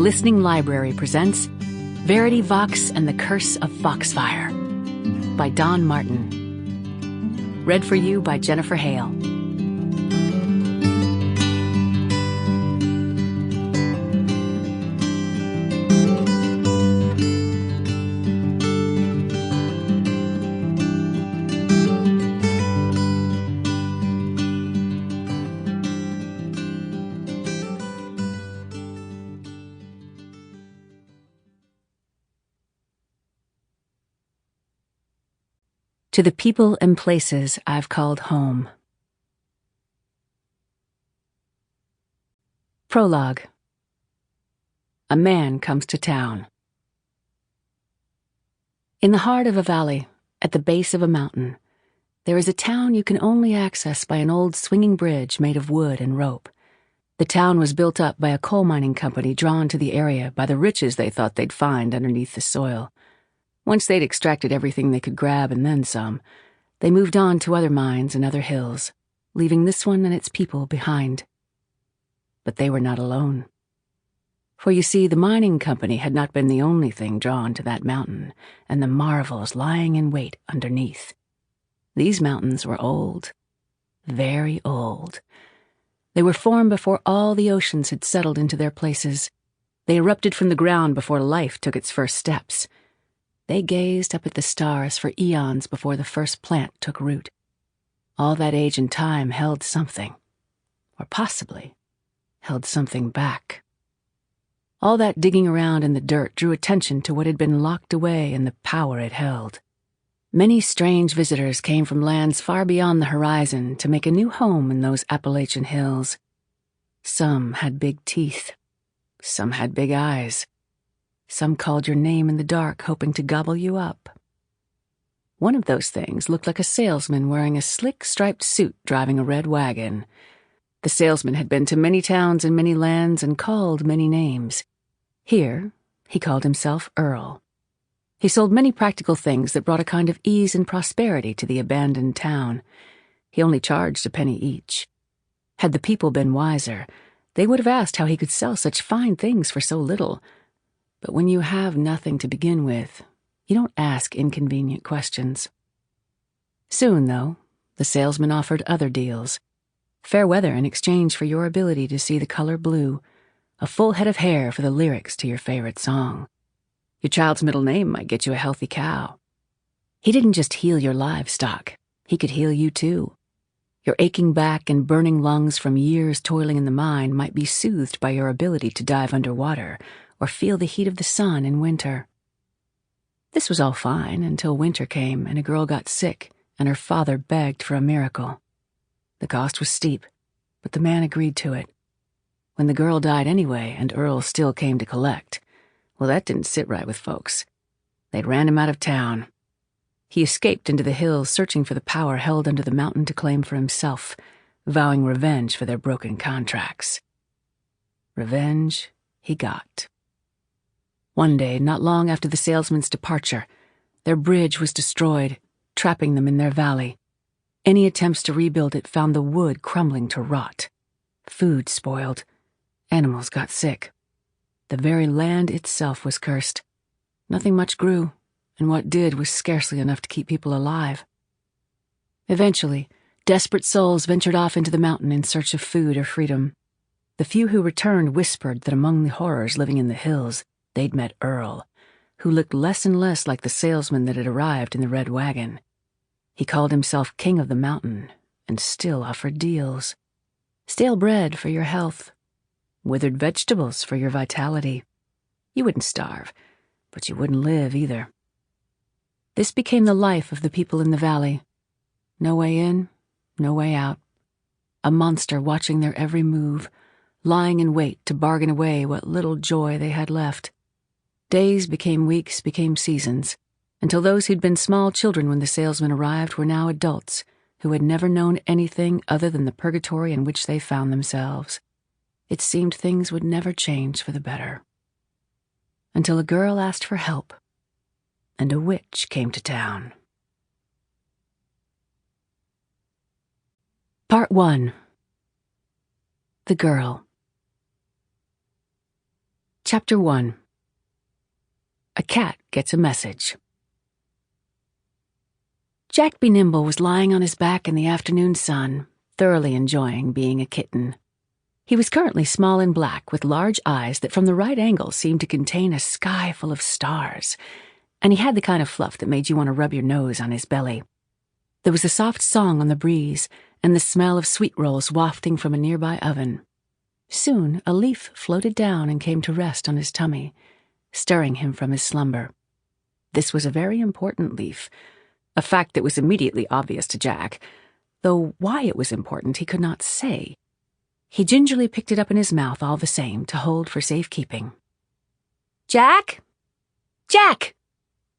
Listening Library presents Verity Vox and the Curse of Foxfire by Don Martin. Read for you by Jennifer Hale. To the people and places I've called home. Prologue. A man comes to town. In the heart of a valley, at the base of a mountain, there is a town you can only access by an old swinging bridge made of wood and rope. The town was built up by a coal mining company drawn to the area by the riches they thought they'd find underneath the soil. Once they'd extracted everything they could grab and then some, they moved on to other mines and other hills, leaving this one and its people behind. But they were not alone. For you see, the mining company had not been the only thing drawn to that mountain and the marvels lying in wait underneath. These mountains were old, very old. They were formed before all the oceans had settled into their places. They erupted from the ground before life took its first steps. They gazed up at the stars for eons before the first plant took root. All that age and time held something, or possibly held something back. All that digging around in the dirt drew attention to what had been locked away and the power it held. Many strange visitors came from lands far beyond the horizon to make a new home in those Appalachian hills. Some had big teeth. Some had big eyes. Some called your name in the dark, hoping to gobble you up. One of those things looked like a salesman wearing a slick striped suit driving a red wagon. The salesman had been to many towns and many lands and called many names. Here, he called himself Earl. He sold many practical things that brought a kind of ease and prosperity to the abandoned town. He only charged a penny each. Had the people been wiser, they would have asked how he could sell such fine things for so little. But when you have nothing to begin with, you don't ask inconvenient questions. Soon, though, the salesman offered other deals. Fair weather in exchange for your ability to see the color blue, a full head of hair for the lyrics to your favorite song. Your child's middle name might get you a healthy cow. He didn't just heal your livestock, he could heal you too. Your aching back and burning lungs from years toiling in the mine might be soothed by your ability to dive underwater or feel the heat of the sun in winter. This was all fine until winter came and a girl got sick and her father begged for a miracle. The cost was steep, but the man agreed to it. When the girl died anyway and Earl still came to collect, well, that didn't sit right with folks. They'd ran him out of town. He escaped into the hills searching for the power held under the mountain to claim for himself, vowing revenge for their broken contracts. Revenge he got. One day, not long after the salesman's departure, their bridge was destroyed, trapping them in their valley. Any attempts to rebuild it found the wood crumbling to rot. Food spoiled. Animals got sick. The very land itself was cursed. Nothing much grew, and what did was scarcely enough to keep people alive. Eventually, desperate souls ventured off into the mountain in search of food or freedom. The few who returned whispered that among the horrors living in the hills, they'd met Earl, who looked less and less like the salesman that had arrived in the red wagon. He called himself King of the Mountain and still offered deals. Stale bread for your health. Withered vegetables for your vitality. You wouldn't starve, but you wouldn't live either. This became the life of the people in the valley. No way in, no way out. A monster watching their every move, lying in wait to bargain away what little joy they had left. Days became weeks, became seasons, until those who'd been small children when the salesman arrived were now adults who had never known anything other than the purgatory in which they found themselves. It seemed things would never change for the better. Until a girl asked for help, and a witch came to town. Part 1. The Girl. Chapter 1. A Cat Gets a Message. Jack Be Nimble was lying on his back in the afternoon sun, thoroughly enjoying being a kitten. He was currently small and black, with large eyes that from the right angle seemed to contain a sky full of stars, and he had the kind of fluff that made you want to rub your nose on his belly. There was a soft song on the breeze, and the smell of sweet rolls wafting from a nearby oven. Soon a leaf floated down and came to rest on his tummy, stirring him from his slumber. This was a very important leaf, a fact that was immediately obvious to Jack, though why it was important he could not say. He gingerly picked it up in his mouth all the same to hold for safekeeping. "Jack? Jack!"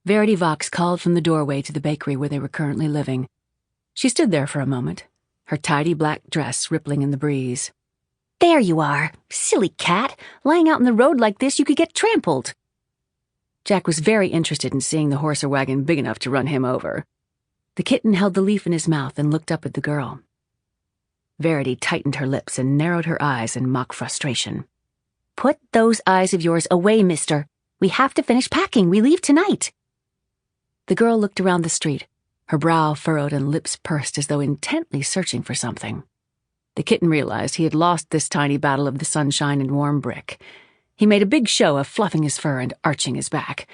Verity Vox called from the doorway to the bakery where they were currently living. She stood there for a moment, her tidy black dress rippling in the breeze. "There you are, silly cat. Lying out in the road like this, you could get trampled." Jack was very interested in seeing the horse or wagon big enough to run him over. The kitten held the leaf in his mouth and looked up at the girl. Verity tightened her lips and narrowed her eyes in mock frustration. "Put those eyes of yours away, mister. We have to finish packing. We leave tonight." The girl looked around the street, her brow furrowed and lips pursed as though intently searching for something. The kitten realized he had lost this tiny battle of the sunshine and warm brick. He made a big show of fluffing his fur and arching his back.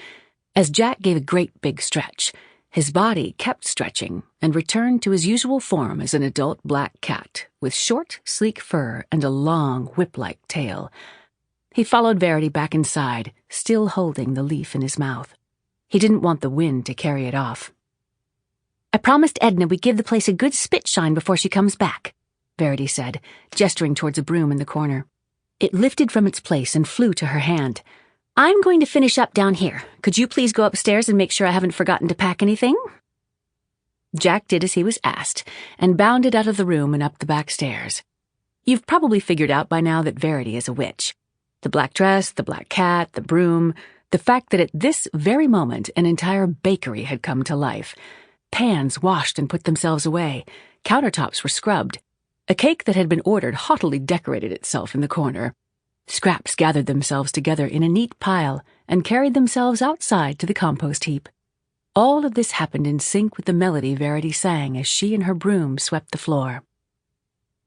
As Jack gave a great big stretch, his body kept stretching and returned to his usual form as an adult black cat, with short, sleek fur and a long, whip-like tail. He followed Verity back inside, still holding the leaf in his mouth. He didn't want the wind to carry it off. "I promised Edna we'd give the place a good spit shine before she comes back," Verity said, gesturing towards a broom in the corner. It lifted from its place and flew to her hand. "I'm going to finish up down here. Could you please go upstairs and make sure I haven't forgotten to pack anything?" Jack did as he was asked and bounded out of the room and up the back stairs. You've probably figured out by now that Verity is a witch. The black dress, the black cat, the broom, the fact that at this very moment an entire bakery had come to life. Pans washed and put themselves away. Countertops were scrubbed. A cake that had been ordered haughtily decorated itself in the corner. Scraps gathered themselves together in a neat pile and carried themselves outside to the compost heap. All of this happened in sync with the melody Verity sang as she and her broom swept the floor.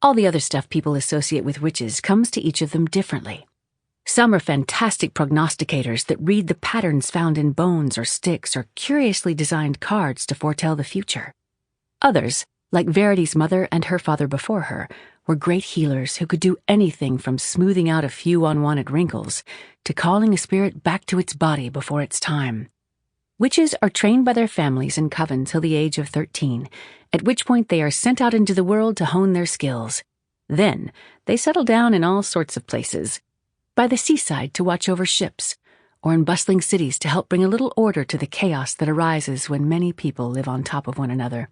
All the other stuff people associate with witches comes to each of them differently. Some are fantastic prognosticators that read the patterns found in bones or sticks or curiously designed cards to foretell the future. Others, like Verity's mother and her father before her, were great healers who could do anything from smoothing out a few unwanted wrinkles to calling a spirit back to its body before its time. Witches are trained by their families in covens till the age of 13, at which point they are sent out into the world to hone their skills. Then they settle down in all sorts of places. By the seaside to watch over ships, or in bustling cities to help bring a little order to the chaos that arises when many people live on top of one another.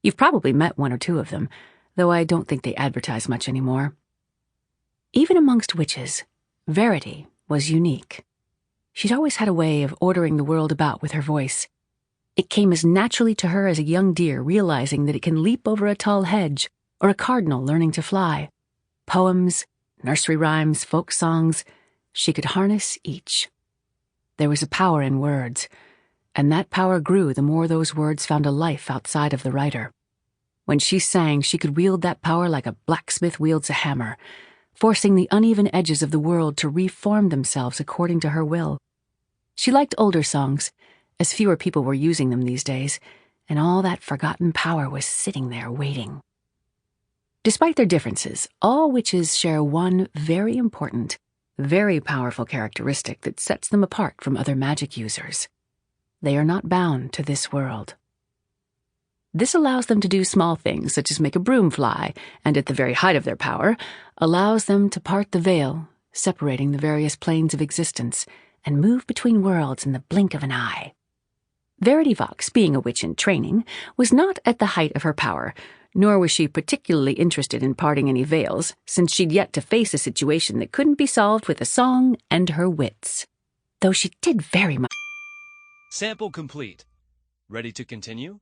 You've probably met one or two of them, though I don't think they advertise much anymore. Even amongst witches, Verity was unique. She'd always had a way of ordering the world about with her voice. It came as naturally to her as a young deer realizing that it can leap over a tall hedge, or a cardinal learning to fly. Poems, nursery rhymes, folk songs, she could harness each. There was a power in words, and that power grew the more those words found a life outside of the writer. When she sang, she could wield that power like a blacksmith wields a hammer, forcing the uneven edges of the world to reform themselves according to her will. She liked older songs, as fewer people were using them these days, and all that forgotten power was sitting there waiting. Despite their differences, all witches share one very important, very powerful characteristic that sets them apart from other magic users. They are not bound to this world. This allows them to do small things such as make a broom fly, and at the very height of their power, allows them to part the veil, separating the various planes of existence, and move between worlds in the blink of an eye. Verity Vox, being a witch in training, was not at the height of her power, nor was she particularly interested in parting any veils, since she'd yet to face a situation that couldn't be solved with a song and her wits. Though she did very much. Sample complete. Ready to continue?